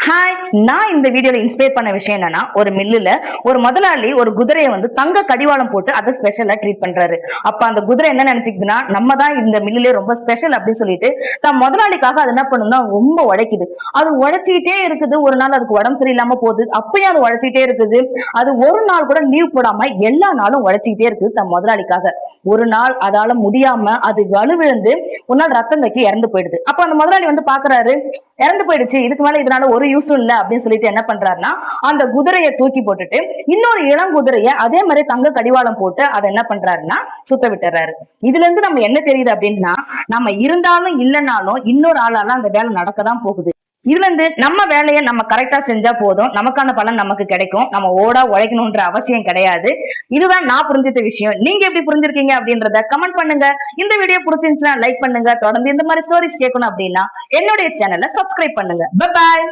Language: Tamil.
ஹாய், நான் இந்த வீடியோல இன்ஸ்பயர் பண்ண விஷயம் என்னன்னா, ஒரு மில்லுல ஒரு முதலாளி ஒரு குதிரையை தங்க கடிவாளம் போட்டு அதை ஸ்பெஷலா ட்ரீட் பண்றாரு. அப்ப அந்த குதிரை என்ன நினைச்சுக்குதுன்னா, நம்ம தான் இந்த மில்லுல ரொம்ப ஸ்பெஷல் அப்படின்னு சொல்லிட்டு தன் முதலாளிக்காக அது என்ன பண்ணுன்னா ரொம்ப உழைக்குது. அது உழைச்சிக்கிட்டே இருக்குது. ஒரு நாள் அதுக்கு உடம்பு சரியில்லாம போகுது. அப்பயும் அது உழைச்சிக்கிட்டே இருக்குது. அது ஒரு நாள் கூட லீவ் போடாம எல்லா நாளும் உழைச்சிக்கிட்டே இருக்குது தன் முதலாளிக்காக. ஒரு நாள் அதால முடியாம அது வலுவிழந்து ஒரு நாள் ரத்தம் கக்கி இறந்து போயிடுது. அப்ப அந்த முதலாளி பாக்குறாரு, இறந்து போயிடுச்சு, இதுக்கு மேல இதனால ஒரு யூஸும் இல்ல அப்படின்னு சொல்லிட்டு என்ன பண்றாருன்னா, அந்த குதிரையை தூக்கி போட்டுட்டு இன்னொரு இளம் குதிரைய அதே மாதிரி தங்க கடிவாளம் போட்டு அதை என்ன பண்றாருன்னா சுத்த விட்டுறாரு. இதுல இருந்து நம்ம என்ன தெரியுது அப்படின்னா, நம்ம இருந்தாலும் இல்லைனாலும் இன்னொரு ஆளால அந்த வேலை நடக்கதான் போகுது. இதுல இருந்து நம்ம வேலையை நம்ம கரெக்டா செஞ்சா போதும், நமக்கான பலன் நமக்கு கிடைக்கும். நம்ம ஓடா உழைக்கணும்ன்ற அவசியம் கிடையாது. இதுதான் நான் புரிஞ்சிட்ட விஷயம். நீங்க எப்படி புரிஞ்சிருக்கீங்க அப்படின்றத கமெண்ட் பண்ணுங்க. இந்த வீடியோ பிடிச்சிருந்துச்சுன்னா லைக் பண்ணுங்க. தொடர்ந்து இந்த மாதிரி ஸ்டோரிஸ் கேட்கணும் அப்படின்னா என்னுடைய சேனலை சப்ஸ்கிரைப் பண்ணுங்க. Bye bye.